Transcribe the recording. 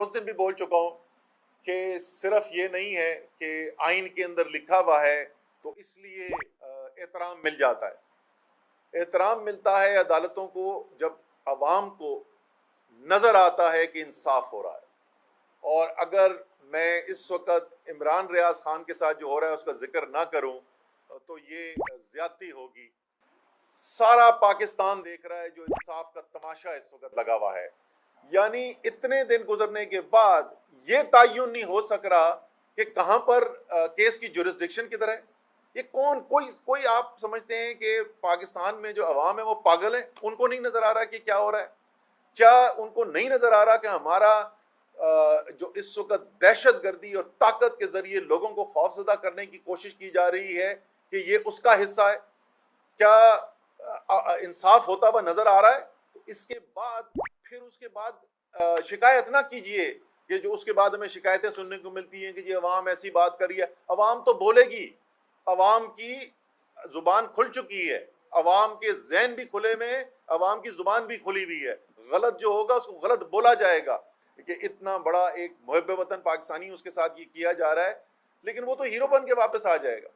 اس دن بھی بول چکا ہوں کہ صرف یہ نہیں ہے کہ آئین کے اندر لکھا ہوا ہے تو اس لیے احترام مل جاتا ہے. احترام ملتا ہے عدالتوں کو جب عوام کو نظر آتا ہے کہ انصاف ہو رہا ہے. اور اگر میں اس وقت عمران ریاض خان کے ساتھ جو ہو رہا ہے اس کا ذکر نہ کروں تو یہ زیادتی ہوگی. سارا پاکستان دیکھ رہا ہے جو انصاف کا تماشا اس وقت لگا ہوا ہے. یعنی اتنے دن گزرنے کے بعد یہ تعین نہیں ہو سک رہا کہ کہاں پر کیس کی جورسڈکشن کدھر ہے. یہ کوئی آپ سمجھتے ہیں کہ پاکستان میں جو عوام ہے وہ پاگل ہیں؟ ان کو نہیں نظر آ رہا کہ کیا ہو رہا ہے؟ کیا ان کو نہیں نظر آ رہا کہ ہمارا جو اس وقت دہشت گردی اور طاقت کے ذریعے لوگوں کو خوف زدہ کرنے کی کوشش کی جا رہی ہے کہ یہ اس کا حصہ ہے؟ کیا انصاف ہوتا ہوا نظر آ رہا ہے؟ تو اس کے بعد شکایت نہ کیجئے کہ جو اس کے بعد ہمیں شکایتیں سننے کو ملتی ہیں کہ جی عوام ایسی بات کر رہی ہے. عوام تو بولے گی، عوام کی زبان کھل چکی ہے، عوام کے ذہن بھی کھلے میں، عوام کی زبان بھی کھلی ہوئی ہے. غلط جو ہوگا اس کو غلط بولا جائے گا کہ اتنا بڑا ایک محب وطن پاکستانی اس کے ساتھ یہ کیا جا رہا ہے، لیکن وہ تو ہیرو بن کے واپس آ جائے گا.